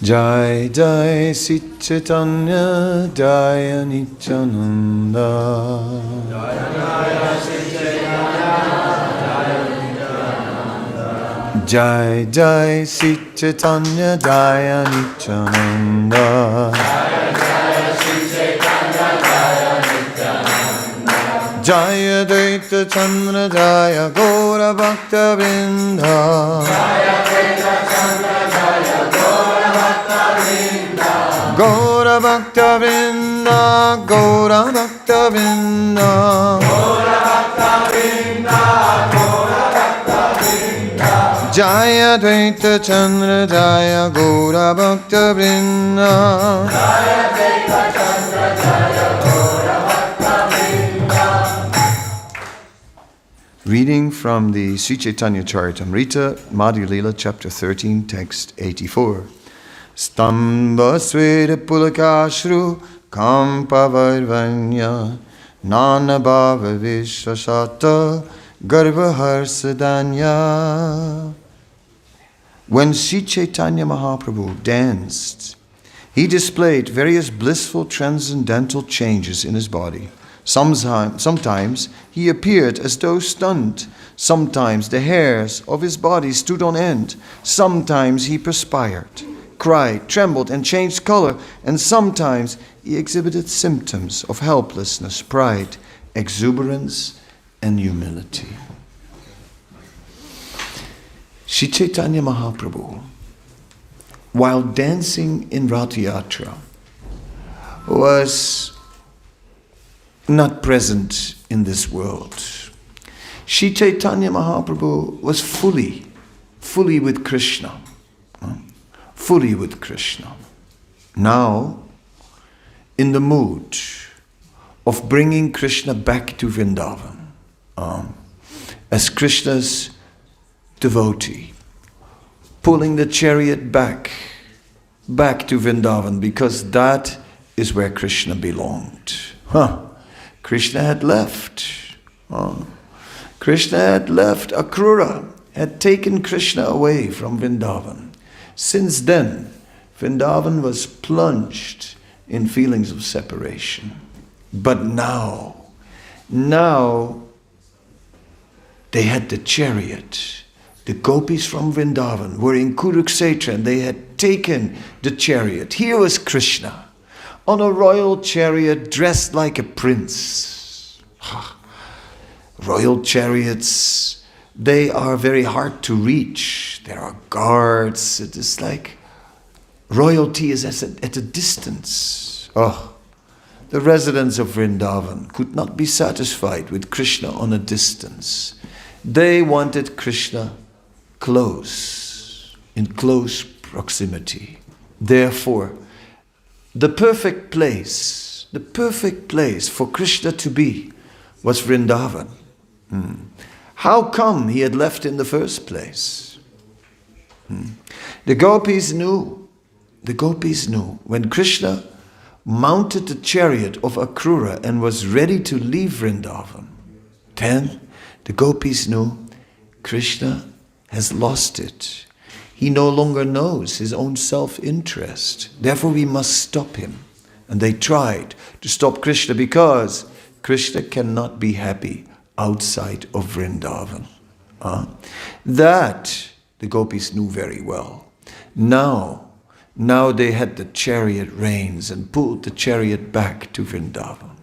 Jai Jai Sri Chaitanya Jaya Nityananda. Jai Jai Sri Chaitanya Jaya Nityananda. Jaya Dvaita Chandra Jaya Gaura Bhakta Vrinda. Gaura Bhakta Vrinda, Gaura Bhakta Vrinda, Gaura Bhakta Vrinda, Gaura Bhakta Vrinda. Jaya Dvaita Chandra Jaya Gaura Bhakta Vrinda. Jaya Dvaita Chandra Jaya Gaura Bhakta Vrinda. Reading from the Sri Chaitanya Charitamrita, Madhya Lila, chapter 13, text 84. Stamba Sweda Pulakashru Kampavarvanya Nana Bhava Vishwasata Garbhaharsadanya. When Sri Chaitanya Mahaprabhu danced, he displayed various blissful transcendental changes in his body. Sometimes he appeared as though stunned. Sometimes the hairs of his body stood on end. Sometimes he perspired, cried, trembled, and changed color, and sometimes he exhibited symptoms of helplessness, pride, exuberance, and humility. Sri Chaitanya Mahaprabhu, while dancing in Rath Yatra, was not present in this world. Sri Chaitanya Mahaprabhu was fully with Krishna. Fully with Krishna. Now, in the mood of bringing Krishna back to Vrindavan, as Krishna's devotee, pulling the chariot back to Vrindavan, because that is where Krishna belonged. Krishna had left. Krishna had left. Akrura had taken Krishna away from Vrindavan. Since then, Vrindavan was plunged in feelings of separation. But now they had the chariot. The gopis from Vrindavan were in Kurukshetra and they had taken the chariot. Here was Krishna on a royal chariot dressed like a prince. Royal chariots, they are very hard to reach. There are guards. It is like royalty is at a distance. The residents of Vrindavan could not be satisfied with Krishna on a distance. They wanted Krishna close, in close proximity. Therefore, the perfect place for Krishna to be was Vrindavan. How come he had left in the first place? The gopis knew when Krishna mounted the chariot of Akrura and was ready to leave Vrindavan, then the gopis knew Krishna has lost it. He no longer knows his own self-interest. Therefore we must stop him. And they tried to stop Krishna because Krishna cannot be happy outside of Vrindavan. That the gopis knew very well. Now they had the chariot reins and pulled the chariot back to Vrindavan.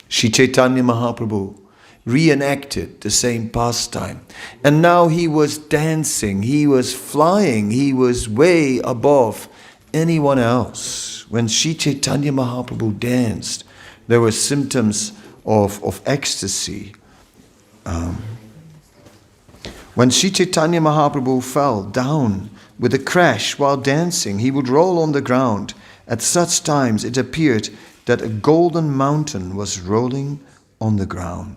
Sri Chaitanya Mahaprabhu reenacted the same pastime. And now he was dancing, he was flying, he was way above anyone else. When Sri Chaitanya Mahaprabhu danced, there were symptoms of ecstasy. When Sri Chaitanya Mahaprabhu fell down with a crash while dancing, he would roll on the ground. At such times it appeared that a golden mountain was rolling on the ground.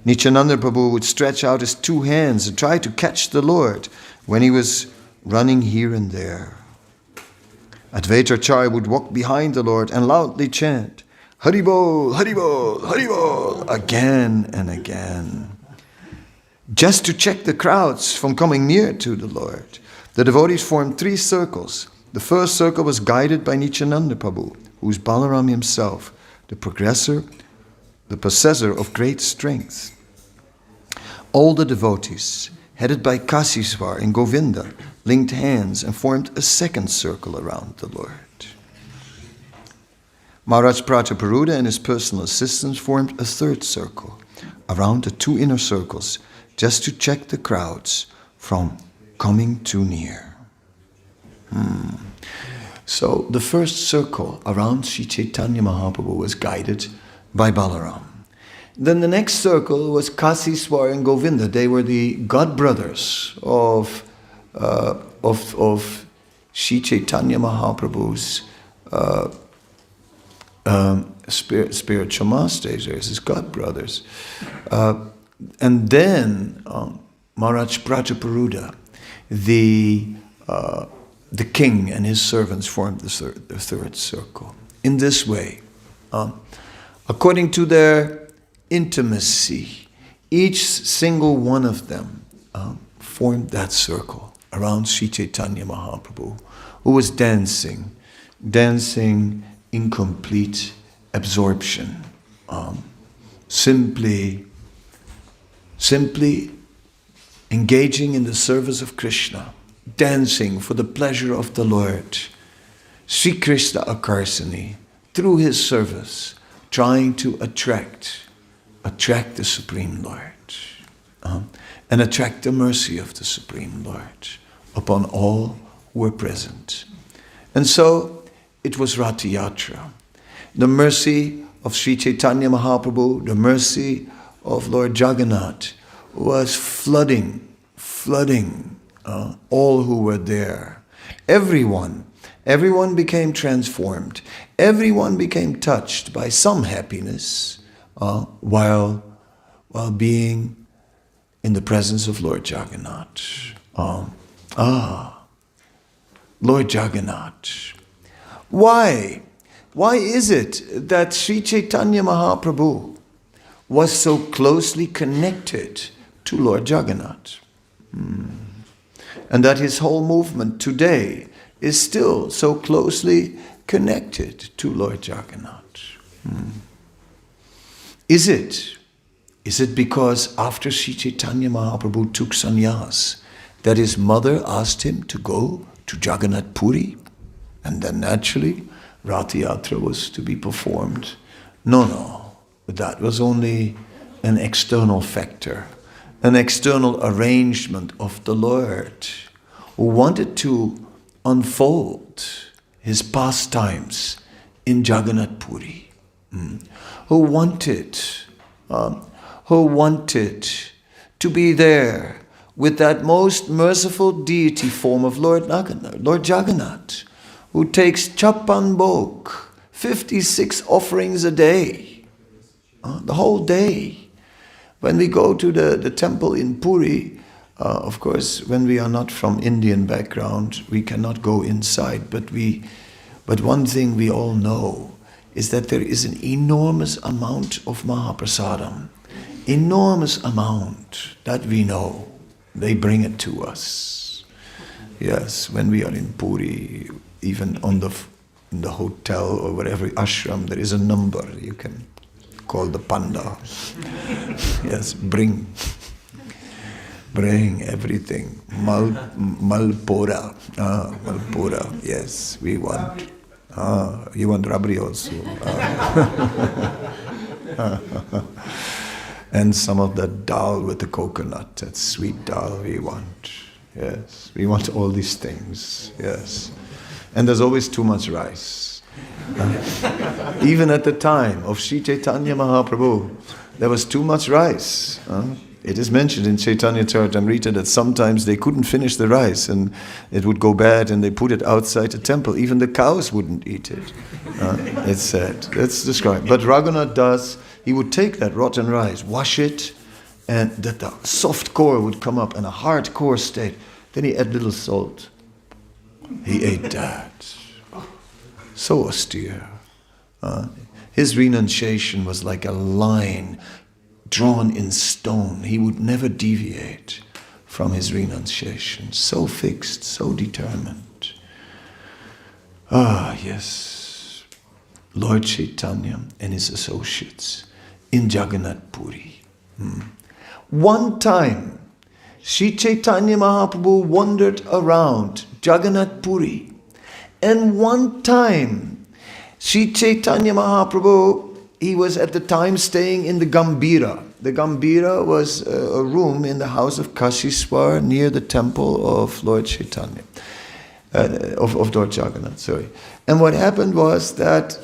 Nityananda Prabhu would stretch out his two hands and try to catch the Lord when he was running here and there. Advaita Acharya would walk behind the Lord and loudly chant, Haribol, Haribol, Haribol, again and again. just to check the crowds from coming near to the Lord, the devotees formed 3 circles. The first circle was guided by Nityananda Prabhu, who is Balaram himself, the possessor of great strength. All the devotees, headed by Kasiswar and Govinda, linked hands and formed a second circle around the Lord. Maharaj Prataparuda and his personal assistants formed a third circle around the 2 inner circles, just to check the crowds from coming too near. So the first circle around Sri Chaitanya Mahaprabhu was guided by Balaram. Then the next circle was Kasiswar and Govinda. They were the god brothers of Sri Chaitanya Mahaprabhu's spiritual masters, his god brothers. And then Maharaj Prataparuda, the king and his servants formed the third circle. In this way, according to their intimacy, each single one of them formed that circle around Sri Chaitanya Mahaprabhu, who was dancing in complete absorption, simply engaging in the service of Krishna, dancing for the pleasure of the Lord. Sri Krishna Akarsani, through his service, trying to attract the Supreme Lord, and attract the mercy of the Supreme Lord upon all who were present. And so it was Ratha Yatra. The mercy of Sri Chaitanya Mahaprabhu, the mercy of Lord Jagannath was flooding all who were there. Everyone became transformed. Everyone became touched by some happiness while being in the presence of Lord Jagannath. Lord Jagannath. Why is it that Sri Chaitanya Mahaprabhu was so closely connected to Lord Jagannath? And that his whole movement today is still so closely connected to Lord Jagannath? Is it because after Sri Chaitanya Mahaprabhu took sannyas, that his mother asked him to go to Jagannath Puri, and then naturally Ratha Yatra was to be performed? No, that was only an external factor, an external arrangement of the Lord, who wanted to unfold his pastimes in Jagannath Puri, who wanted to be there with that most merciful deity form of Lord Jagannath, who takes Chappan Bhog, 56 offerings a day, the whole day. When we go to the temple in Puri, of course, when we are not from Indian background, we cannot go inside. But one thing we all know is that there is an enormous amount of Mahaprasadam, enormous amount that we know. They bring it to us. Yes, when we are in Puri, even in the hotel or wherever ashram, there is a number you can call the panda. Yes, bring everything. Malpora. Malpora. Yes, we want. You want rabri also. And some of that dal with the coconut, that sweet dal we want. Yes, we want all these things. Yes. And there's always too much rice. Even at the time of Sri Chaitanya Mahaprabhu, there was too much rice. It is mentioned in Chaitanya Charitamrita that sometimes they couldn't finish the rice and it would go bad and they put it outside the temple. Even the cows wouldn't eat it. It's said. That's described. But Raghunath Das, he would take that rotten rice, wash it, and that the soft core would come up and a hard core stayed. Then he add little salt. He ate that. So austere. His renunciation was like a line drawn in stone. He would never deviate from his renunciation. So fixed, so determined. Ah, yes. Lord Chaitanya and his associates in Jagannath Puri. One time, Sri Chaitanya Mahaprabhu wandered around Jagannath Puri. And one time, Sri Chaitanya Mahaprabhu, he was at the time staying in the Gambira. The Gambira was a room in the house of Kashishwar near the temple of Lord Chaitanya, of Lord Jagannath, sorry. And what happened was that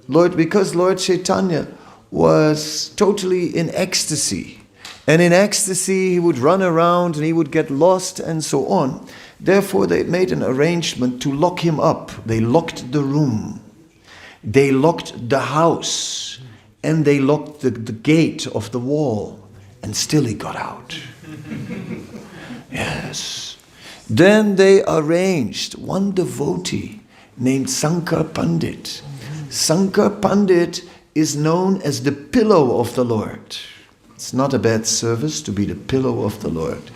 because Lord Chaitanya was totally in ecstasy, and in ecstasy he would run around and he would get lost and so on. Therefore they made an arrangement to lock him up. They locked the room. They locked the house. And they locked the gate of the wall. And still he got out. Yes. Then they arranged one devotee named Sankar Pandit. Sankar Pandit is known as the pillow of the Lord. It's not a bad service to be the pillow of the Lord.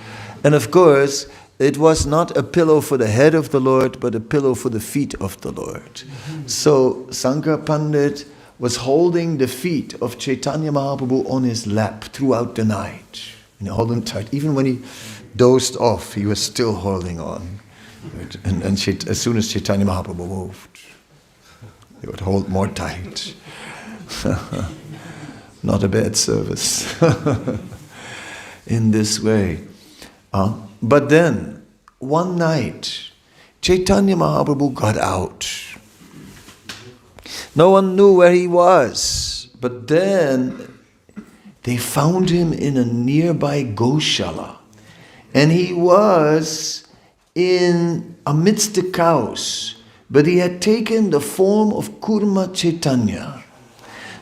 And of course, it was not a pillow for the head of the Lord, but a pillow for the feet of the Lord. So Sankar Pandit was holding the feet of Chaitanya Mahaprabhu on his lap throughout the night. And he held him tight. Even when he dozed off, he was still holding on. And as soon as Chaitanya Mahaprabhu moved, he would hold more tight. Not a bad service. In this way. But then, one night, Chaitanya Mahaprabhu got out. No one knew where he was. But then, they found him in a nearby Goshala. And he was amidst the cows. But he had taken the form of Kurma Chaitanya.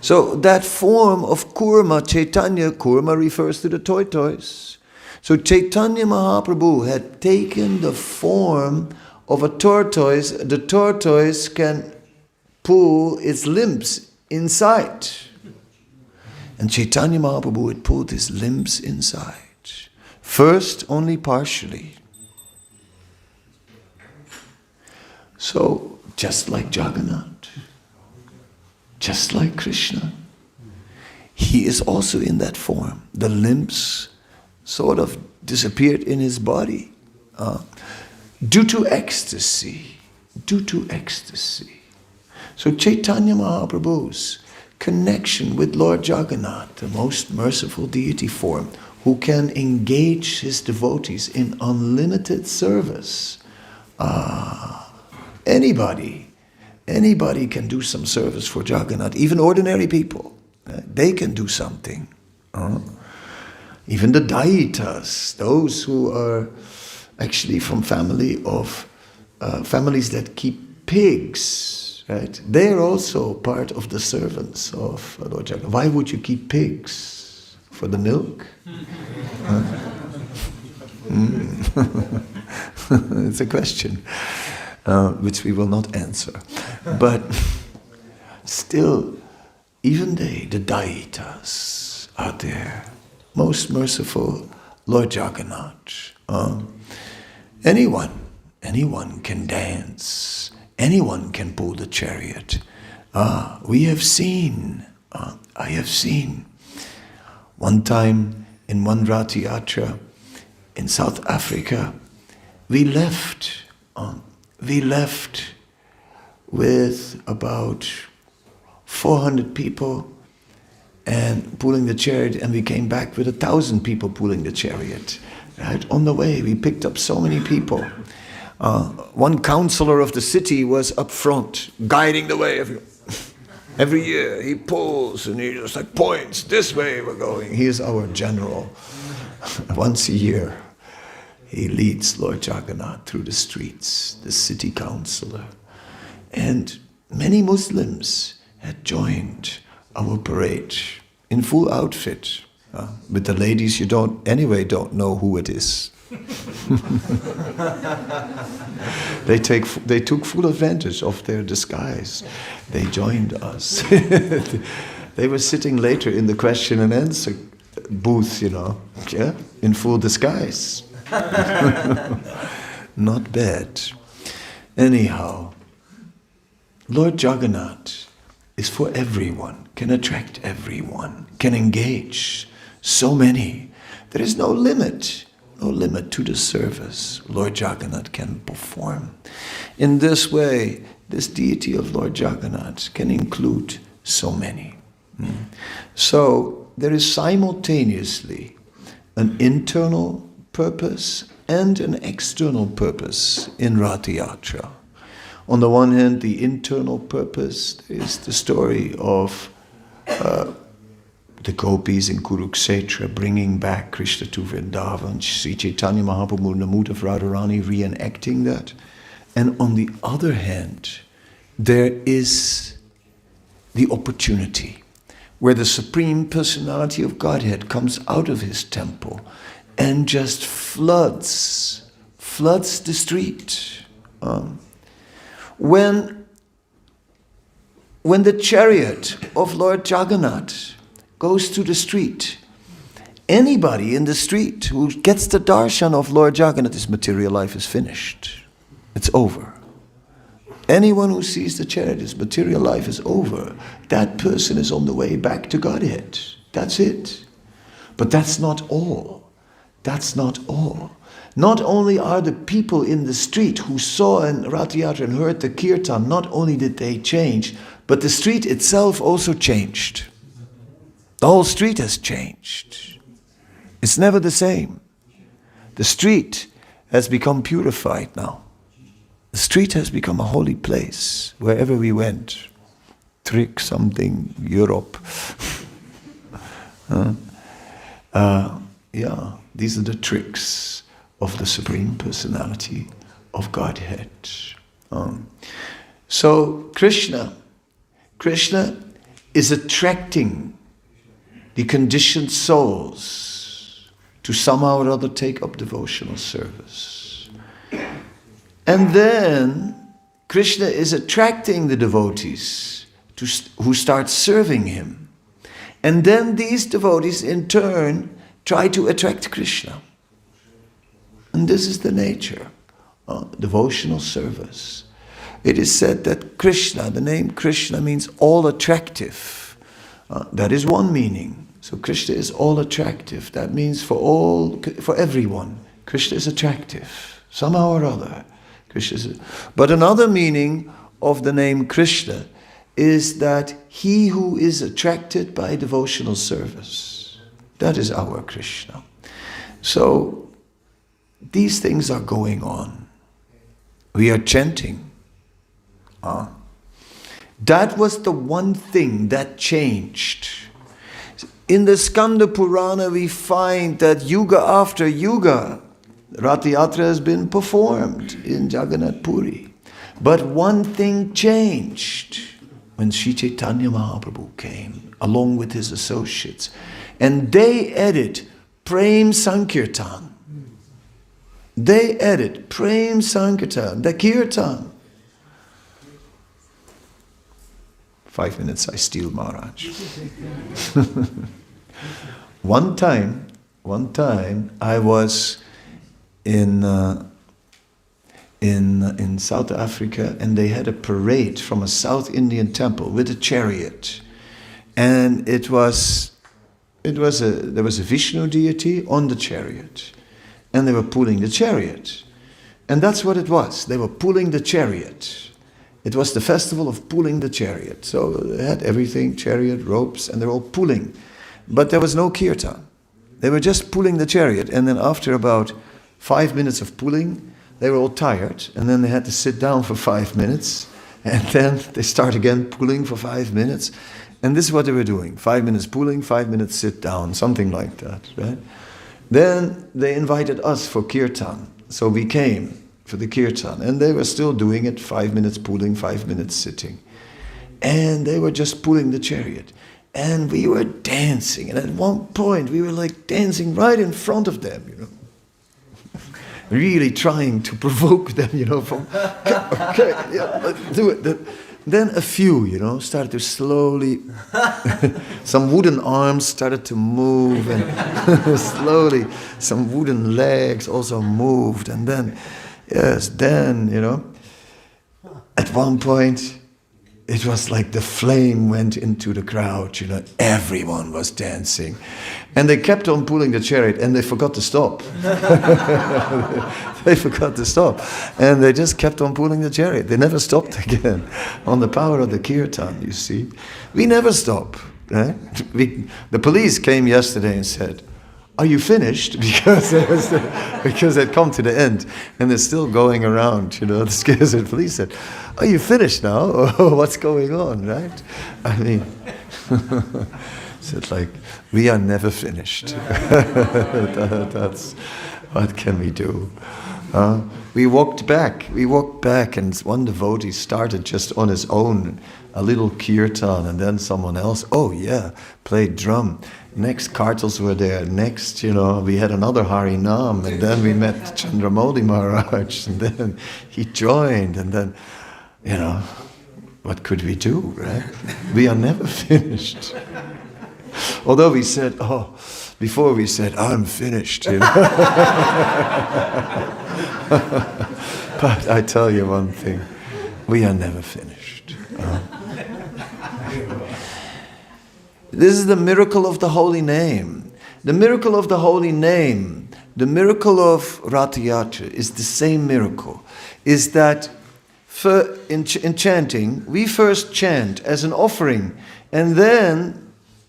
So that form of Kurma Chaitanya, Kurma refers to the tortoise. So Chaitanya Mahaprabhu had taken the form of a tortoise. The tortoise can pull its limbs inside. And Chaitanya Mahaprabhu had pulled his limbs inside. First, only partially. So, just like Jagannath, just like Krishna, he is also in that form. The limbs sort of disappeared in his body due to ecstasy. Due to ecstasy. So Chaitanya Mahaprabhu's connection with Lord Jagannath, the most merciful deity form, who can engage his devotees in unlimited service. Anybody can do some service for Jagannath, even ordinary people. They can do something. Even the Daitas, those who are actually from families that keep pigs, right? They are also part of the servants of Lord Jagannath. Why would you keep pigs? For the milk? It's a question. Which we will not answer. But still, even they, the Daitas, are there. Most merciful Lord Jagannath. Anyone can dance. Anyone can pull the chariot. We have seen, I have seen. One time in one Rath Yatra in South Africa, we left with about 400 people and pulling the chariot, and we came back with 1,000 people pulling the chariot. Right? On the way, we picked up so many people. One councillor of the city was up front, guiding the way. Every year he pulls and he just like points, this way we're going. He is our general. Once a year, he leads Lord Jagannath through the streets, the city councillor. And many Muslims had joined our parade in full outfit. With the ladies, you don't know who it is. They took full advantage of their disguise. They joined us. They were sitting later in the question and answer booth, yeah, in full disguise. Not bad. Anyhow, Lord Jagannath is for everyone, can attract everyone, can engage so many. There is no limit to the service Lord Jagannath can perform. In this way, this deity of Lord Jagannath can include so many. So there is simultaneously an internal purpose and an external purpose in Rath Yatra. On the one hand, the internal purpose is the story of the gopis in Kurukshetra bringing back Krishna to Vrindavan, Sri Chaitanya Mahaprabhu in the mood of Radharani reenacting that. And on the other hand, there is the opportunity where the Supreme Personality of Godhead comes out of his temple and just floods the street. When the chariot of Lord Jagannath goes to the street, anybody in the street who gets the darshan of Lord Jagannath, his material life is finished. It's over. Anyone who sees the chariot, his material life is over. That person is on the way back to Godhead. That's it. But that's not all. That's not all. Not only are the people in the street who saw in Rath Yatra and heard the kirtan, not only did they change, but the street itself also changed. The whole street has changed. It's never the same. The street has become purified now. The street has become a holy place wherever we went. Trick something, Europe. These are the tricks of the Supreme Personality of Godhead. So Krishna is attracting the conditioned souls to somehow or other take up devotional service. And then Krishna is attracting the devotees who start serving him. And then these devotees in turn try to attract Krishna. And this is the nature of devotional service. It is said that Krishna, the name Krishna means all attractive. That is one meaning. So Krishna is all attractive. That means for everyone, Krishna is attractive, somehow or other. But another meaning of the name Krishna is that he who is attracted by devotional service, that is our Krishna. So these things are going on. We are chanting. That was the one thing that changed. In the Skanda Purana we find that yuga after yuga, Rath Yatra has been performed in Jagannath Puri. But one thing changed when Sri Chaitanya Mahaprabhu came, along with his associates. And they added Prem Sankirtan. They added Prem Sankirtan, the Kirtan. 5 minutes, I steal Maharaj. One time, I was in South Africa, and they had a parade from a South Indian temple with a chariot, and there was a Vishnu deity on the chariot, and they were pulling the chariot, and that's what it was. They were pulling the chariot. It was the festival of pulling the chariot. So they had everything, chariot, ropes, and they were all pulling, but there was no kirtan. They were just pulling the chariot, and then after about 5 minutes of pulling, they were all tired, and then they had to sit down for 5 minutes, and then they start again pulling for 5 minutes, and this is what they were doing: 5 minutes pulling, 5 minutes sit down, something like that, right? Then they invited us for kirtan, so we came for the kirtan, and they were still doing it: 5 minutes pulling, 5 minutes sitting, and they were just pulling the chariot, and we were dancing, and at one point we were like dancing right in front of them, really trying to provoke them, from, okay, yeah, let's do it. Then a few, started to slowly, some wooden arms started to move, and slowly some wooden legs also moved. And then, at one point, it was like the flame went into the crowd, everyone was dancing. And they kept on pulling the chariot, and they forgot to stop. They forgot to stop. And they just kept on pulling the chariot. They never stopped again. On the power of the kirtan, you see. We never stop. Right? The police came yesterday and said, "Are you finished?" Because they'd come to the end, and they're still going around, The scares of the police said, "Are you finished now? Oh, what's going on?" Right? I mean, it's like, we are never finished. That's what can we do? We walked back, and one devotee started just on his own a little kirtan, and then someone else, played drum. Next, Kartals were there. Next, we had another Harinam, and then we met Candramauli Maharaj, and then he joined, and then, what could we do, right? We are never finished. Although we said, before we said, "I'm finished," But I tell you one thing, we are never finished. This is the miracle of the holy name. The miracle of the holy name, the miracle of Ratha Yatra is the same miracle. Is that in chanting, we first chant as an offering, and then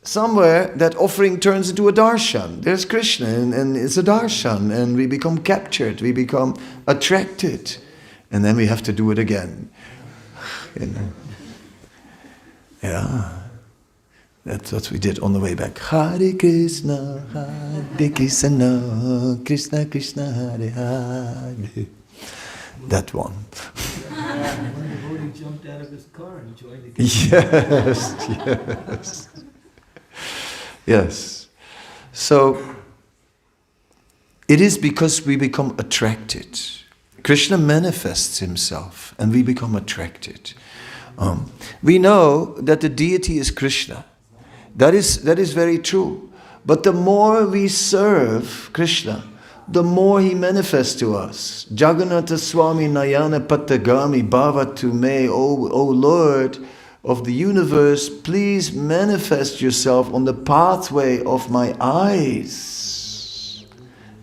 somewhere that offering turns into a darshan. There's Krishna, and it's a darshan, and we become captured, we become attracted, and then we have to do it again. Yeah. That's what we did on the way back. Hare Krishna, Krishna Krishna, Hare Hare. That one. One devotee jumped out of his car and joined the Kanana. Yes. So, it is because we become attracted. Krishna manifests himself, and we become attracted. We know that the deity is Krishna. That is very true. But the more we serve Krishna, the more he manifests to us. Jagannatha Swami Nayana Patagami Bhavatu Me, O Lord of the universe, please manifest yourself on the pathway of my eyes.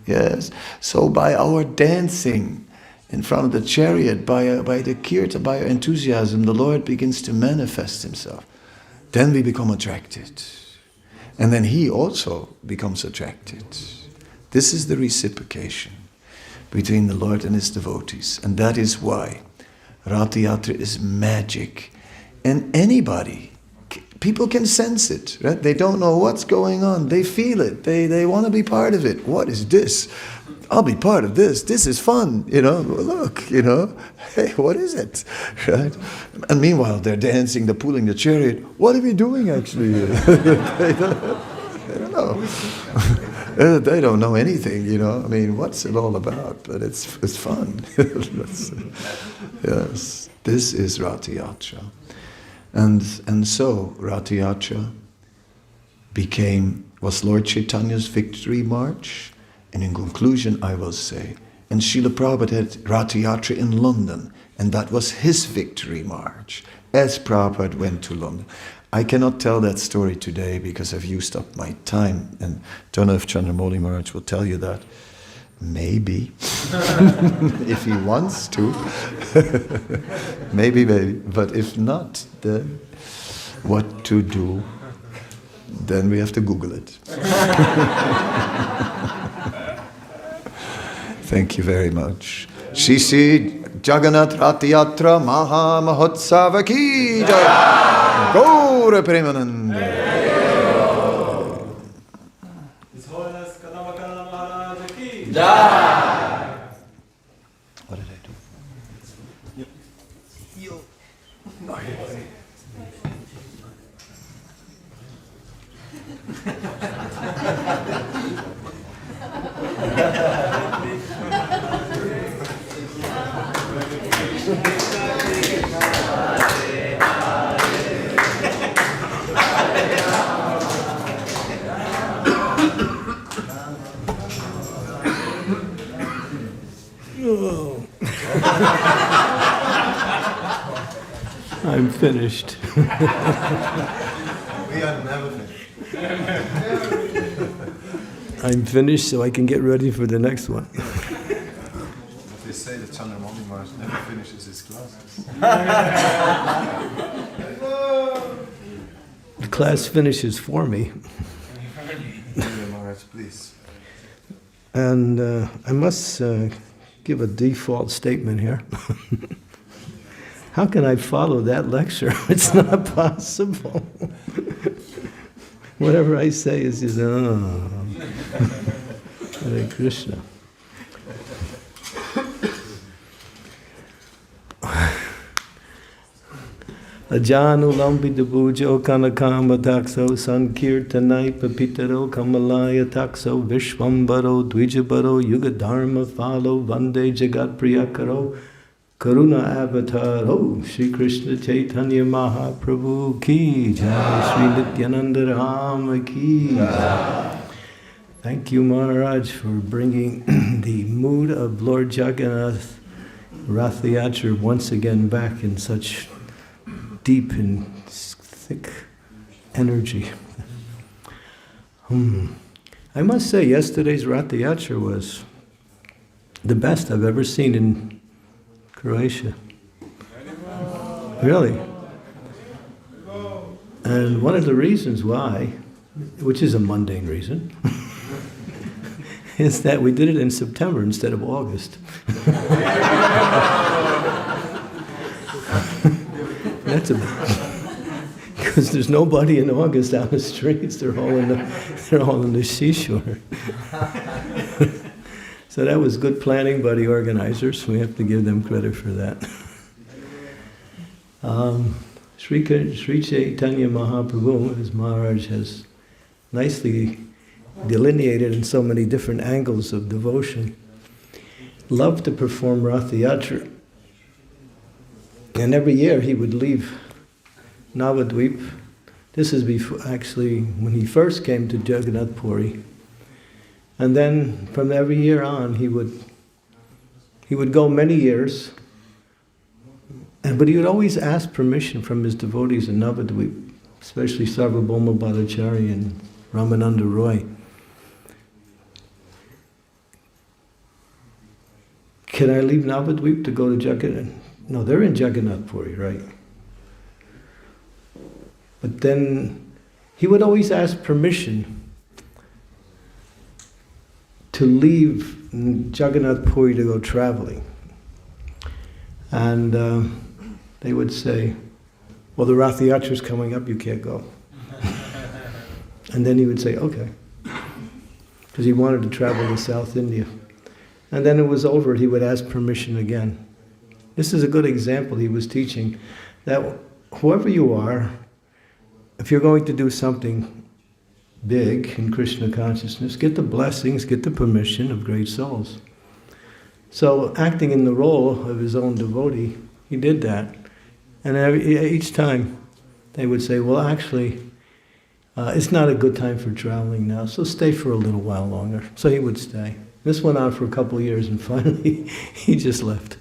Yes. So by our dancing in front of the chariot, by the kirtan, by our enthusiasm, the Lord begins to manifest himself. Then we become attracted. And then he also becomes attracted. This is the reciprocation between the Lord and his devotees. And that is why Ratha Yatra is magic. And anybody, people can sense it, right? They don't know what's going on. They feel it. They want to be part of it. What is this? I'll be part of this. This is fun, Look, hey, what is it, right? And meanwhile, they're dancing, they're pulling the chariot. What are we doing, actually? They don't know. They don't know anything, I mean, what's it all about? But it's fun. Yes, this is Ratha Yatra. And so, Ratha Yatra was Lord Chaitanya's victory march. And in conclusion, I will say, and Srila Prabhupada had Ratha Yatra in London, and that was his victory march, as Prabhupada went to London. I cannot tell that story today because I've used up my time, and don't know if Candramauli Maharaj will tell you that. Maybe, if he wants to. maybe, but if not, then what to do? Then we have to Google it. Thank you very much. Shri Jagannath Ratha Yatra Maha Mahotsava Ki Jai. Gaura Premananda. His Holiness Kadamba Kanana Maharaj Ki Jai. What did I do? Yo. I'm finished. We are never finished. I'm finished so I can get ready for the next one. They say that Candramauli Maharaj never finishes his classes. The class finishes for me. Maharaj, please. And I must give a default statement here. How can I follow that lecture? It's not possible. Whatever I say is just, Hare Krishna. Ajanulambi Dabujo Kanakamba Takso Sankirtanai Papitaro Kamalaya Takso Vishwambaro Dvijabaro Yugadharma Falo Vande Jagat Priyakaro Karuna Avataro Sri Krishna Chaitanya Mahaprabhu Ki Jai Sri Nityananda Rama Ki Jai. Thank you, Maharaj, for bringing the mood of Lord Jagannath Rath Yatra once again back in such deep and thick energy. I must say, yesterday's Rath Yatra was the best I've ever seen in Croatia. Really. And one of the reasons why, which is a mundane reason, is that we did it in September instead of August. That's because there's nobody in August on the streets. They're all in the seashore. So that was good planning by the organizers. We have to give them credit for that. Sri Chaitanya Mahaprabhu, as Maharaj has nicely delineated in so many different angles of devotion, loved to perform Rath Yatra. And every year he would leave Navadvip. This is before, actually, when he first came to Jagannath Puri. And then from every year on, he would go many years, but he would always ask permission from his devotees in Navadvip, especially Sarvabhauma Bhattacharya and Ramananda Roy. Can I leave Navadvip to go to Jagannath? No, they're in Jagannath Puri, right? But then he would always ask permission to leave Jagannath Puri to go traveling. And they would say, well, the Rath Yatra is coming up, you can't go. And then he would say, okay. Because he wanted to travel to South India. And then it was over, he would ask permission again. This is a good example he was teaching, that whoever you are, if you're going to do something big in Krishna consciousness, get the blessings, get the permission of great souls. So acting in the role of his own devotee, he did that. And each time they would say, well, actually, it's not a good time for traveling now, so stay for a little while longer. So he would stay. This went on for a couple of years, and finally he just left.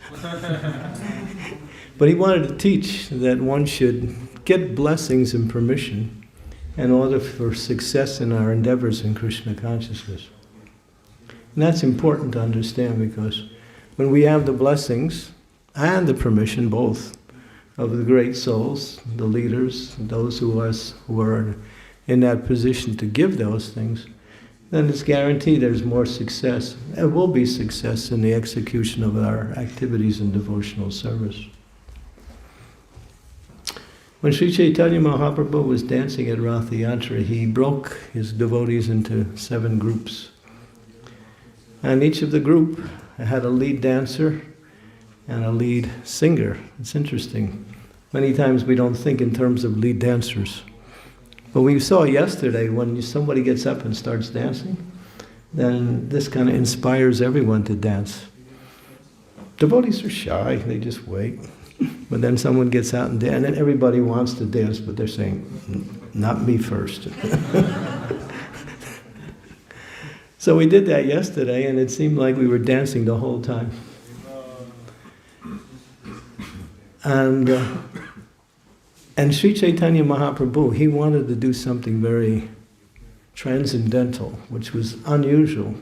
But he wanted to teach that one should get blessings and permission in order for success in our endeavors in Krishna consciousness. And that's important to understand, because when we have the blessings and the permission, both, of the great souls, the leaders, those who are in that position to give those things, then it's guaranteed there's more success. There will be success in the execution of our activities in devotional service. When Sri Chaitanya Mahaprabhu was dancing at Rath Yatra, he broke his devotees into 7 groups. And each of the group had a lead dancer and a lead singer. It's interesting. Many times we don't think in terms of lead dancers. But we saw yesterday, when somebody gets up and starts dancing, then this kind of inspires everyone to dance. Devotees are shy, they just wait. But then someone gets out and dances, and then everybody wants to dance, but they're saying, not me first. So we did that yesterday, and it seemed like we were dancing the whole time. And And Sri Chaitanya Mahaprabhu, he wanted to do something very transcendental, which was unusual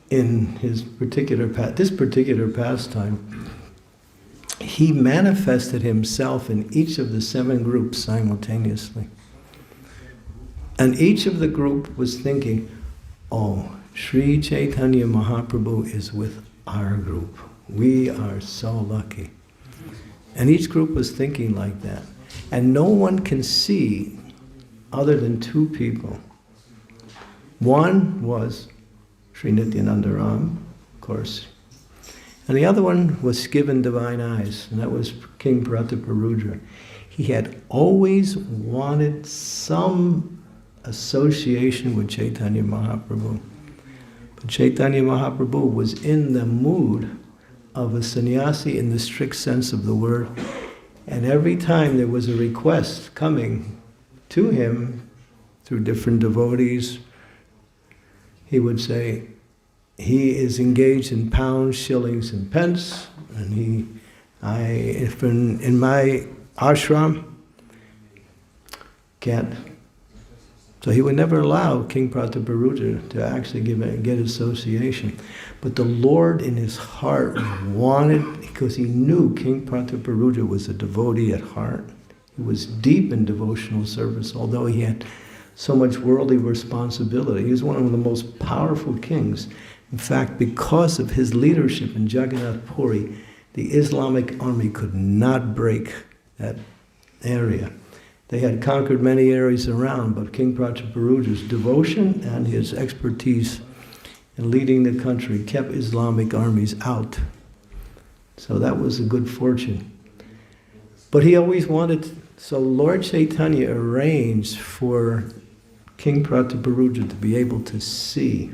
in his this particular pastime. He manifested himself in each of the 7 groups simultaneously. And each of the group was thinking, oh, Sri Chaitanya Mahaprabhu is with our group. We are so lucky. And each group was thinking like that. And no one can see other than 2 people. One was Sri Nityananda Ram, of course. And the other one was given divine eyes, and that was King Prataparudra. He had always wanted some association with Chaitanya Mahaprabhu. But Chaitanya Mahaprabhu was in the mood of a sannyasi in the strict sense of the word. And every time there was a request coming to him through different devotees, he would say, he is engaged in pounds, shillings, and pence, and if in my ashram, can't. So he would never allow King Prataparudra to actually get association. But the Lord in his heart wanted, because he knew King Prataparudra was a devotee at heart. He was deep in devotional service, although he had so much worldly responsibility. He was one of the most powerful kings. In fact, because of his leadership in Jagannath Puri, the Islamic army could not break that area. They had conquered many areas around, but King Prataparudra's devotion and his expertise in leading the country kept Islamic armies out. So that was a good fortune. But he always wanted, so Lord Chaitanya arranged for King Prataparudra to be able to see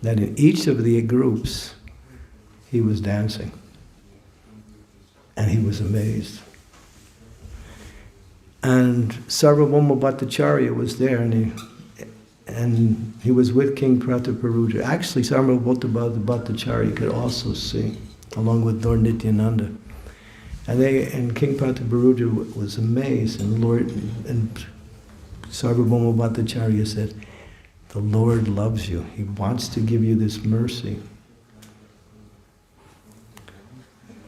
that in each of the groups he was dancing. And he was amazed. And Sarvabhauma Bhattacharya was there, and he was with King Prataparudra. Actually, Sarvabhauma Bhattacharya could also see, along with Lord Nityananda. And King Prataparudra was amazed, and Sarvabhauma Bhattacharya said, the Lord loves you. He wants to give you this mercy.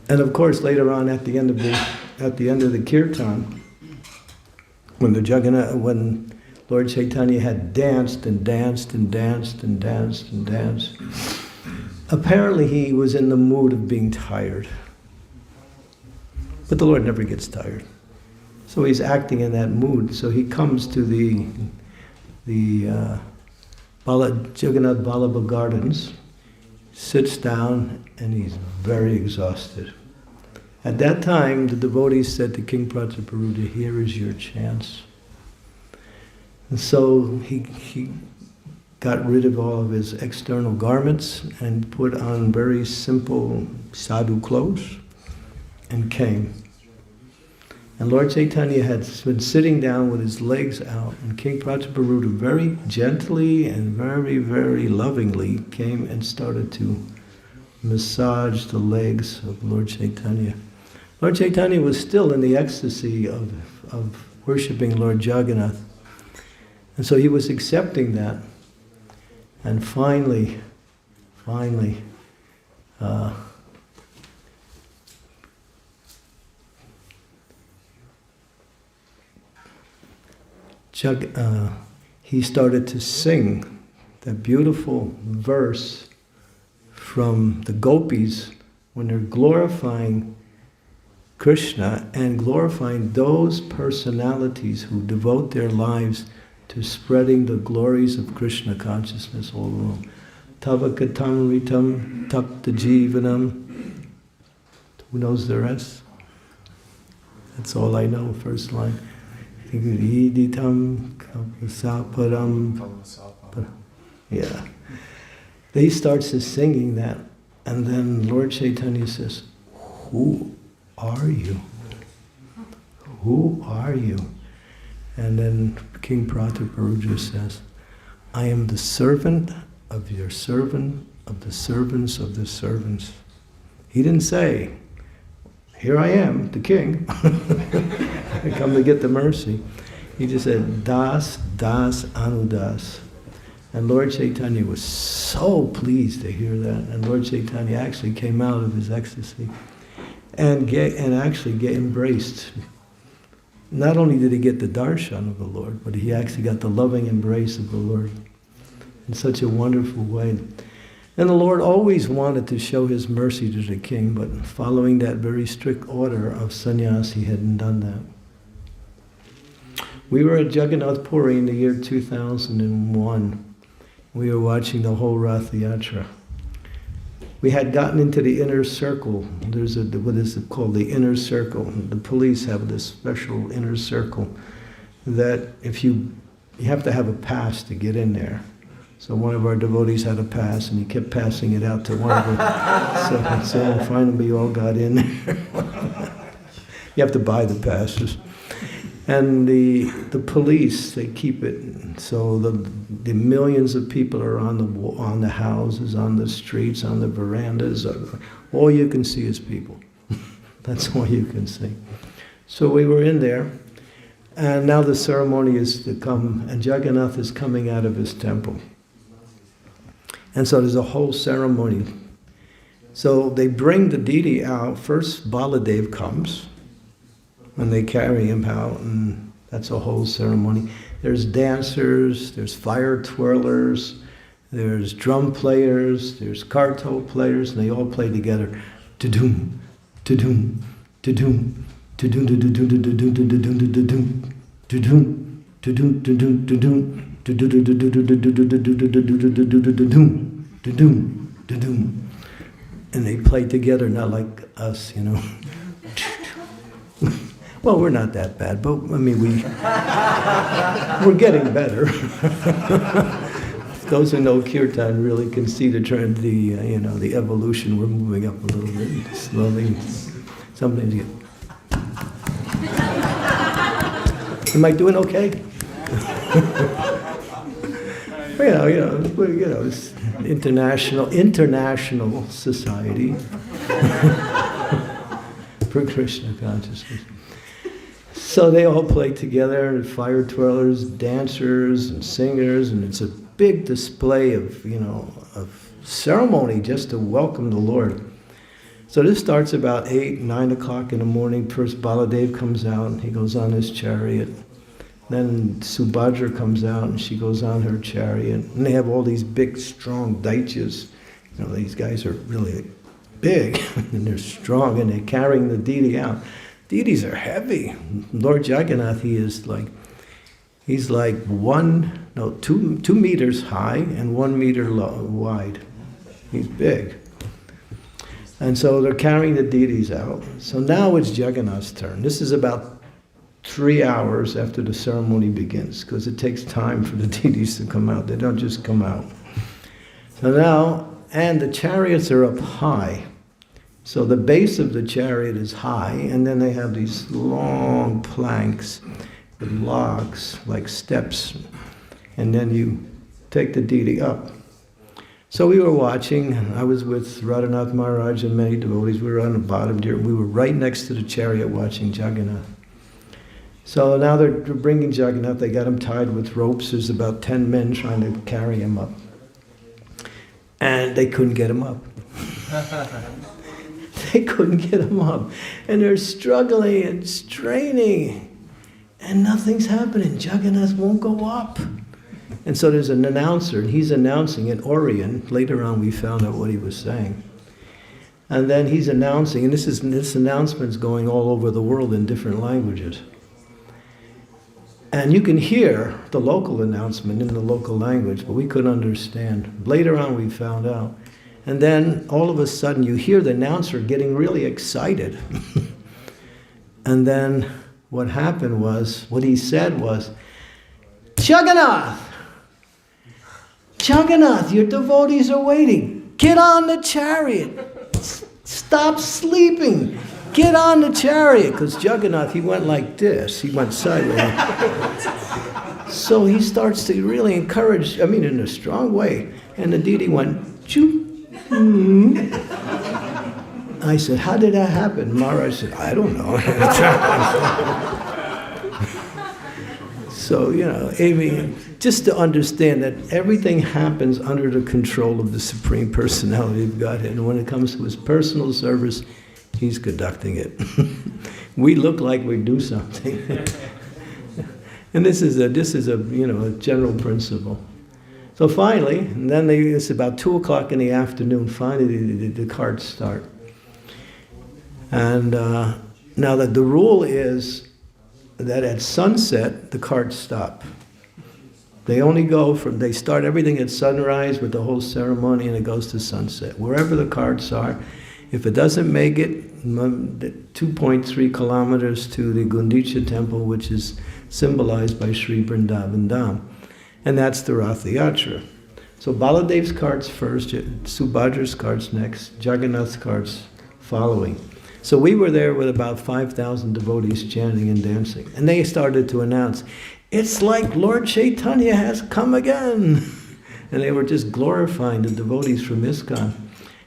And of course, later on, at the end of the kirtan, when Lord Chaitanya had danced and danced and danced and danced and danced, apparently he was in the mood of being tired. But the Lord never gets tired. So he's acting in that mood. So he comes to the Jagannath Vallabha Gardens, sits down, and he's very exhausted. At that time, the devotees said to King Prataparudra, here is your chance. And so he got rid of all of his external garments and put on very simple sadhu clothes and came. And Lord Chaitanya had been sitting down with his legs out, and King Prataparudra very gently and very, very lovingly came and started to massage the legs of Lord Chaitanya. Lord Chaitanya was still in the ecstasy of worshipping Lord Jagannath. And so he was accepting that. And finally, he started to sing that beautiful verse from the gopis when they're glorifying Krishna and glorifying those personalities who devote their lives to spreading the glories of Krishna consciousness all around. Tava katam ritam tapta jivanam. Who knows the rest? That's all I know, first line. Iditam kapasaparam. Yeah. He starts to singing that, and then Lord Chaitanya says, who are you? Who are you? And then King Prataparudra says, I am the servant of your servant, of the servants of the servants. He didn't say, here I am, the king. I come to get the mercy. He just said, Das, Das, Anudas. And Lord Chaitanya was so pleased to hear that. And Lord Chaitanya actually came out of his ecstasy and actually embraced. Not only did he get the darshan of the Lord, but he actually got the loving embrace of the Lord in such a wonderful way. And the Lord always wanted to show his mercy to the king, but following that very strict order of sannyas, he hadn't done that. We were at Jagannath Puri in the year 2001. We were watching the whole Rath Yatra. We had gotten into the inner circle. There's what is it called? The inner circle. The police have this special inner circle that if you have to have a pass to get in there. So one of our devotees had a pass and he kept passing it out to one of them. So finally we all got in there. You have to buy the passes. And the police, they keep it, so the millions of people are on the houses, on the streets, on the verandas. All you can see is people. That's all you can see. So we were in there, and now the ceremony is to come, and Jagannath is coming out of his temple. And so there's a whole ceremony. So they bring the deity out. First, Baladev comes. When they carry him out, and that's a whole ceremony. There's dancers, there's fire twirlers, there's drum players, there's karto players, and they all play together. To-doom, to-doom, to-doom, to-doom, to-doom, to-doom, to-doom, to-doom, to-doom, to-doom, to-doom, to-doom. And they play together, not like us, you know. Well, we're not that bad, but I mean, we're getting better. Those who know kirtan really can see the trend, the evolution. We're moving up a little bit slowly. Sometimes you get. Am I doing okay? It's international society for Krishna consciousness. So they all play together, fire twirlers, dancers, and singers, and it's a big display of ceremony just to welcome the Lord. So this starts about 8, 9 o'clock in the morning. First Baladev comes out, and he goes on his chariot. Then Subhadra comes out, and she goes on her chariot. And they have all these big, strong daityas. These guys are really big, and they're strong, and they're carrying the deity out. Deities are heavy. Lord Jagannath, he's like 2 meters high and 1 meter wide. He's big. And so they're carrying the deities out. So now it's Jagannath's turn. This is about 3 hours after the ceremony begins, because it takes time for the deities to come out. They don't just come out. So now, and the chariots are up high. So the base of the chariot is high, and then they have these long planks with logs, like steps, and then you take the deity up. So we were watching. I was with Radhanath Maharaj and many devotees. We were on the bottom there. We were right next to the chariot watching Jagannath. So now they're bringing Jagannath. They got him tied with ropes. There's about 10 men trying to carry him up. And they couldn't get him up. They couldn't get him up. And they're struggling and straining. And nothing's happening. Jagannath won't go up. And so there's an announcer, and he's announcing in Orion. Later on we found out what he was saying. And then he's announcing, and this announcement's going all over the world in different languages. And you can hear the local announcement in the local language, but we couldn't understand. Later on we found out. And then all of a sudden you hear the announcer getting really excited. And then what happened was, what he said was, Jagannath! Jagannath, your devotees are waiting. Get on the chariot. Stop sleeping. Get on the chariot. Because Jagannath, he went like this. He went sideways. So he starts to really encourage, in a strong way. And the deity went, choo. And I said, how did that happen? Maharaj said, I don't know. So, I mean, just to understand that everything happens under the control of the Supreme Personality of Godhead. And when it comes to his personal service, he's conducting it. We look like we do something. And this is a general principle. So finally, and then it's about 2 o'clock in the afternoon, finally the carts start. And now that the rule is that at sunset, the carts stop. They only they start everything at sunrise with the whole ceremony, and it goes to sunset. Wherever the carts are, if it doesn't make it 2.3 kilometers to the Gundicha temple, which is symbolized by Sri Vrindavan Dham, and that's the Ratha Yatra. So Baladev's carts first, Subhadra's carts next, Jagannath's carts following. So we were there with about 5,000 devotees chanting and dancing. And they started to announce, it's like Lord Chaitanya has come again. And they were just glorifying the devotees from ISKCON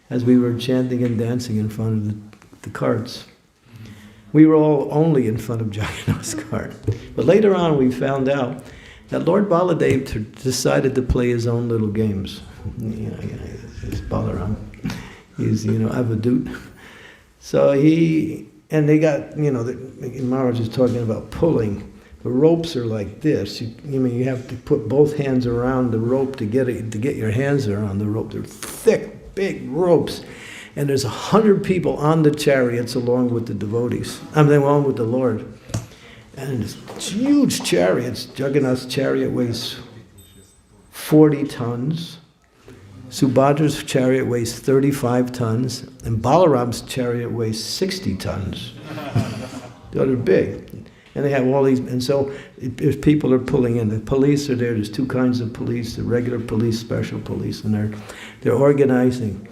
as we were chanting and dancing in front of the carts. We were all only in front of Jagannath's cart. But later on we found out that Lord Baladev decided to play his own little games. He's Balaram. He's, avadut. So they got, Maharaj is talking about pulling. The ropes are like this. You have to put both hands around the rope to get your hands around the rope. They're thick, big ropes. And there's 100 people on the chariots along with the devotees. Along with the Lord. And it's huge chariots. Jagannath's chariot weighs 40 tons. Subhadra's chariot weighs 35 tons. And Balaram's chariot weighs 60 tons. They're big. And they have all these, and so if people are pulling in, the police are there. There's two kinds of police: the regular police, special police, and they're organizing.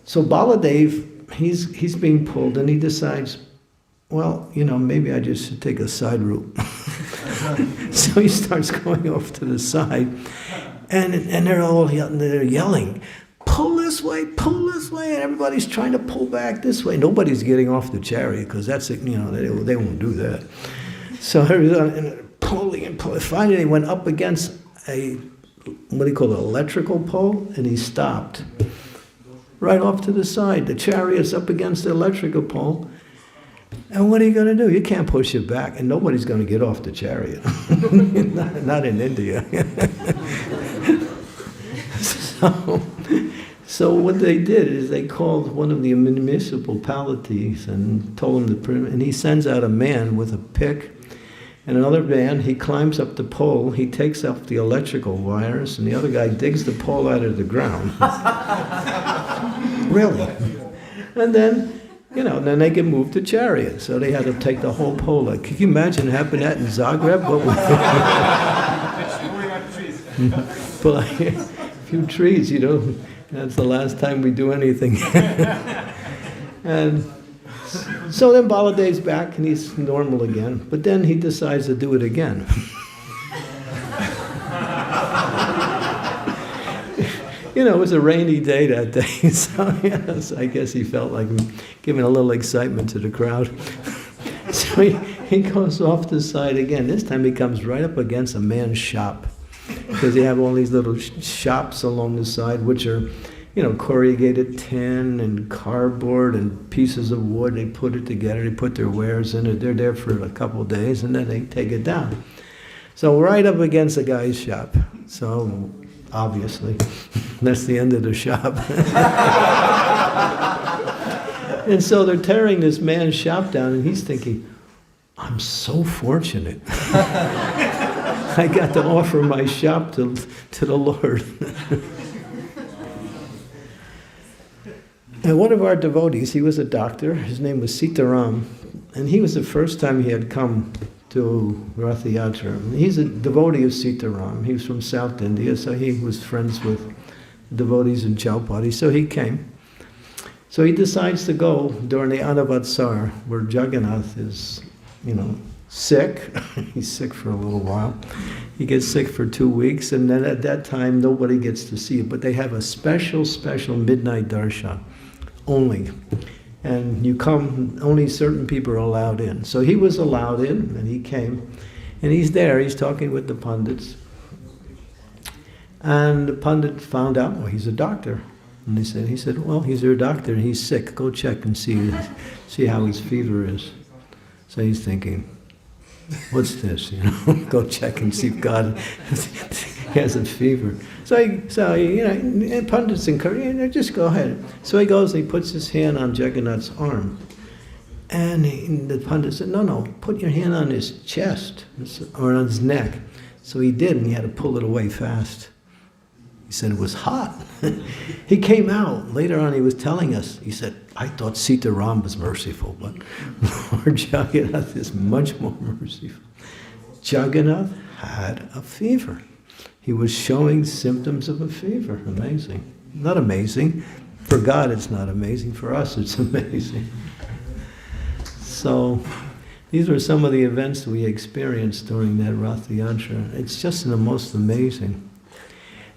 So Baladev, he's being pulled, and he decides, well, maybe I just should take a side route. So he starts going off to the side, and they're all yelling, pull this way, and everybody's trying to pull back this way. Nobody's getting off the chariot because that's they won't do that. So everyone pulling and pulling. Finally, they went up against an electrical pole, and he stopped right off to the side. The chariot's up against the electrical pole. And what are you going to do? You can't push it back, and nobody's going to get off the chariot. not in India. So what they did is they called one of the municipalities and told him and he sends out a man with a pick and another man. He climbs up the pole, he takes off the electrical wires, and the other guy digs the pole out of the ground. Really? And then, then they can move the chariot. So they had to take the whole pole. Like, can you imagine having that in Zagreb? But a few trees, that's the last time we do anything. And so then Baladev's back and he's normal again. But then he decides to do it again. It was a rainy day that day, so I guess he felt like giving a little excitement to the crowd. So he goes off the side again. This time he comes right up against a man's shop. Because they have all these little shops along the side, which are, corrugated tin and cardboard and pieces of wood. They put it together, they put their wares in it. They're there for a couple of days, and then they take it down. So right up against the guy's shop. So obviously, that's the end of the shop. And so they're tearing this man's shop down, and he's thinking, I'm so fortunate. I got to offer my shop to the Lord. And one of our devotees, he was a doctor, his name was Sitaram, and he was the first time he had come to Ratha Yatra. He's a devotee of Sitaram. He was from South India, so he was friends with devotees in Chaupati, so he came. So he decides to go during the Anavatsar, where Jagannath is, sick. He's sick for a little while. He gets sick for 2 weeks, and then at that time, nobody gets to see it. But they have a special midnight darshan, only. And you come, only certain people are allowed in. So he was allowed in, and he came. And he's there, he's talking with the pundits. And the pundit found out, well, he's a doctor. And he said, well, he's your doctor, and he's sick. Go check and see how his fever is. So he's thinking, what's this, Go check and see if God has a fever. So and pundits encourage, just go ahead. So he goes and he puts his hand on Jagannath's arm. And the pundit said, no, put your hand on his chest, or on his neck. So he did, and he had to pull it away fast. He said it was hot. He came out. Later on, he was telling us, he said, I thought Sita Ram was merciful, but Lord Jagannath is much more merciful. Jagannath had a fever. He was showing symptoms of a fever. Amazing. Not amazing. For God, it's not amazing. For us, it's amazing. So, these were some of the events we experienced during that Rath Yatra. It's just the most amazing.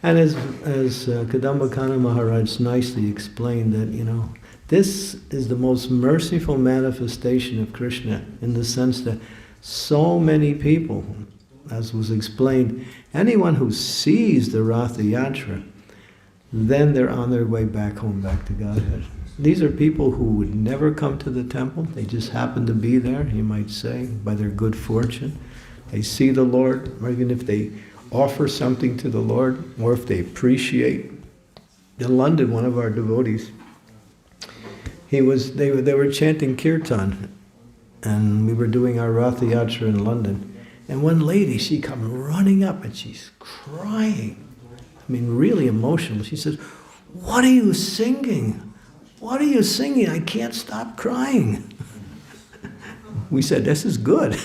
And as Kadamba Kanana Maharaj nicely explained that, this is the most merciful manifestation of Krishna, in the sense that so many people, as was explained, anyone who sees the Rath Yatra, then they're on their way back home, back to Godhead. These are people who would never come to the temple. They just happen to be there, you might say, by their good fortune. They see the Lord, or even if they offer something to the Lord, or if they appreciate. In London, one of our devotees, they were chanting kirtan, and we were doing our Rath Yatra in London. And one lady, she come running up and she's crying. I mean, really emotional. She says, "What are you singing? What are you singing? I can't stop crying." We said, "This is good."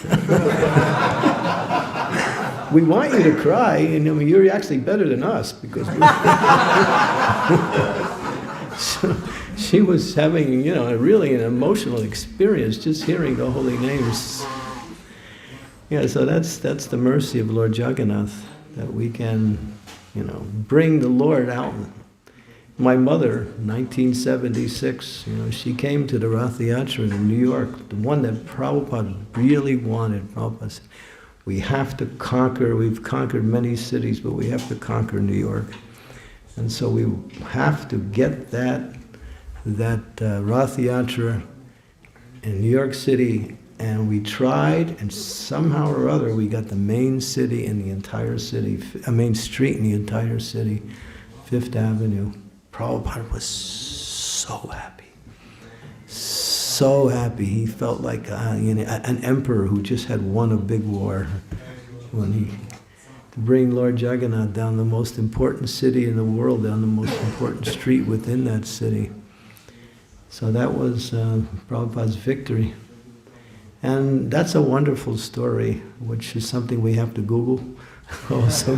We want you to cry, and you're actually better than us, because so she was having, really an emotional experience just hearing the holy names. Yeah, so that's the mercy of Lord Jagannath, that we can, bring the Lord out. My mother, 1976, she came to the Rath Yatra in New York, the one that Prabhupada really wanted. Prabhupada said, we have to conquer, we've conquered many cities, but we have to conquer New York. And so we have to get that Rath Yatra in New York City, and we tried, and somehow or other we got the main city in the entire city, main street in the entire city, Fifth Avenue. Prabhupada was so happy. So happy. He felt like an emperor who just had won a big war. To bring Lord Jagannath down the most important city in the world, down the most important street within that city. So that was Prabhupada's victory. And that's a wonderful story, which is something we have to Google also.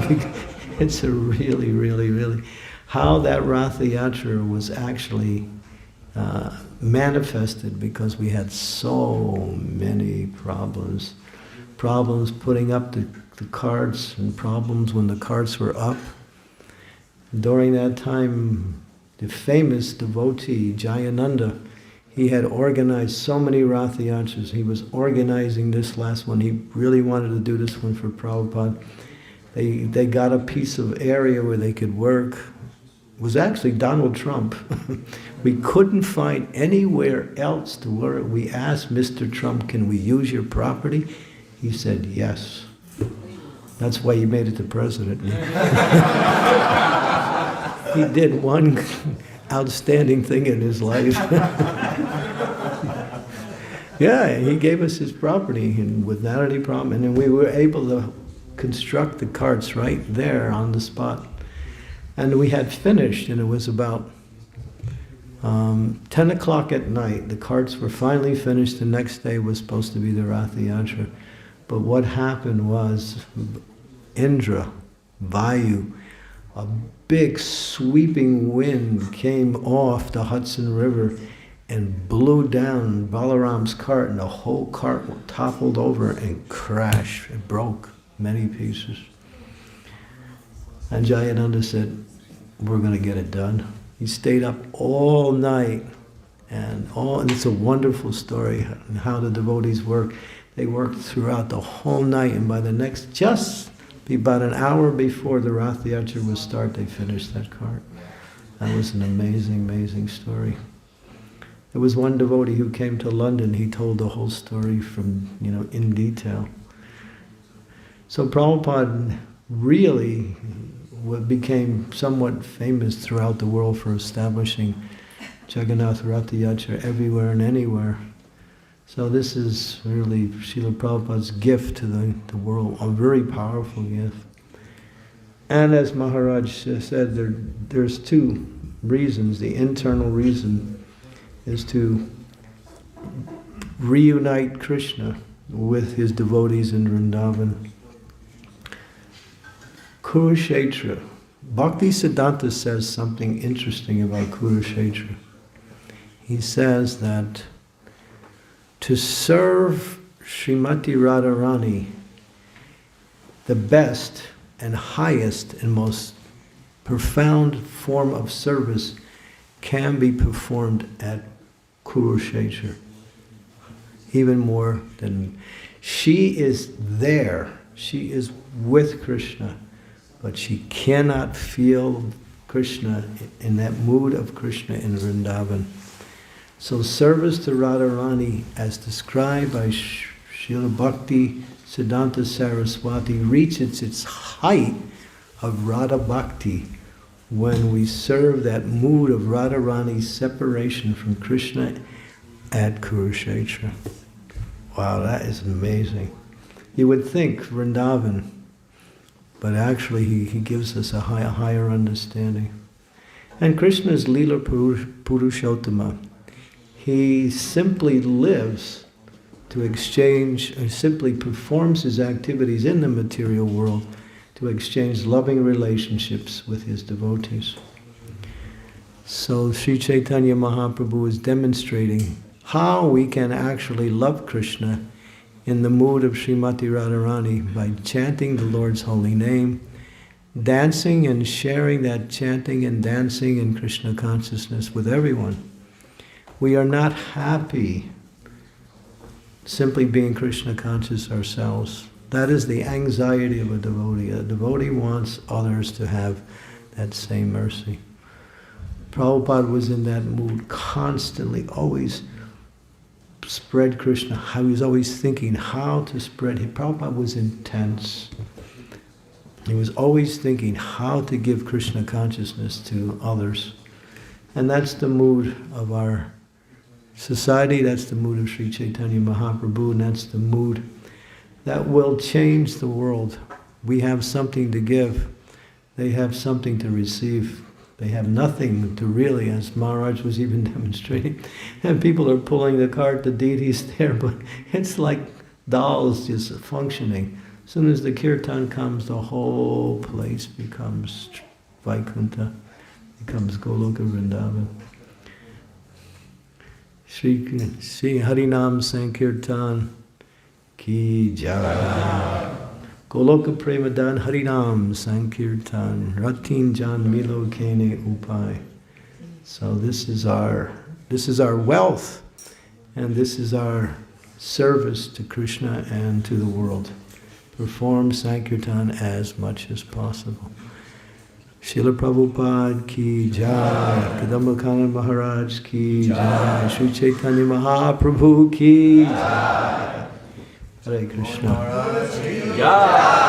It's a really, really, really... How that Rath Yatra was actually manifested, because we had so many problems. Problems putting up the carts, and problems when the carts were up. During that time, the famous devotee, Jayananda, he had organized so many Rath Yatras. He was organizing this last one. He really wanted to do this one for Prabhupada. They got a piece of area where they could work. It was actually Donald Trump. We couldn't find anywhere else to work. We asked Mr. Trump, can we use your property? He said yes. That's why he made it to president. He did one outstanding thing in his life. Yeah, he gave us his property and without any problem. And then we were able to construct the carts right there on the spot. And we had finished, and it was about 10 o'clock at night. The carts were finally finished. The next day was supposed to be the Rath Yatra. But what happened was Indra, Vayu, a big sweeping wind came off the Hudson River and blew down Balaram's cart, and the whole cart toppled over and crashed. It broke many pieces. And Jayananda said, we're going to get it done. He stayed up all night, And it's a wonderful story and how the devotees work. They worked throughout the whole night, and by the next, just about an hour before the Rath Yatra would start, they finished that cart. That was an amazing, amazing story. There was one devotee who came to London. He told the whole story from, in detail. So Prabhupada really became somewhat famous throughout the world for establishing Jagannath Rath Yatra everywhere and anywhere. So this is really Srila Prabhupada's gift to the world, a very powerful gift. And as Maharaj said, there's two reasons. The internal reason is to reunite Krishna with his devotees in Vrindavan. Kurukshetra. Bhakti Siddhanta says something interesting about Kurukshetra. He says that to serve Srimati Radharani, the best and highest and most profound form of service can be performed at Kurukshetra. Even more than... She is there, she is with Krishna, but she cannot feel Krishna in that mood of Krishna in Vrindavan. So service to Radharani, as described by Srila Bhakti Siddhanta Saraswati, reaches its height of Radha Bhakti when we serve that mood of Radharani's separation from Krishna at Kurukshetra. Wow, that is amazing. You would think Vrindavan, but actually he gives us a higher understanding. And Krishna is Leela Purushottama. He simply lives to exchange, or simply performs his activities in the material world to exchange loving relationships with his devotees. So Sri Chaitanya Mahaprabhu is demonstrating how we can actually love Krishna in the mood of Srimati Radharani by chanting the Lord's holy name, dancing and sharing that chanting and dancing in Krishna consciousness with everyone. We are not happy simply being Krishna conscious ourselves. That is the anxiety of a devotee. A devotee wants others to have that same mercy. Prabhupada was in that mood constantly, always spread Krishna. He was always thinking how to spread it. Prabhupada was intense. He was always thinking how to give Krishna consciousness to others. And that's the mood of our society, that's the mood of Sri Chaitanya Mahaprabhu, and that's the mood that will change the world. We have something to give. They have something to receive. They have nothing to really, as Maharaj was even demonstrating. And people are pulling the cart, the deities there, but it's like dolls just functioning. As soon as the kirtan comes, the whole place becomes Vaikuntha, becomes Goloka Vrindavan. Shri Harinam Sankirtan Ki Jai. Goloka Premadan Harinam Sankirtan Ratin Jan Milo Kene Upai. So this is our wealth, and this is our service to Krishna and to the world. Perform Sankirtan as much as possible. Srila Prabhupada ki jai, Kadamba Kanana Maharaj ki jai, Sri Chaitanya Mahaprabhu ki jai. Hare Krishna. Jai.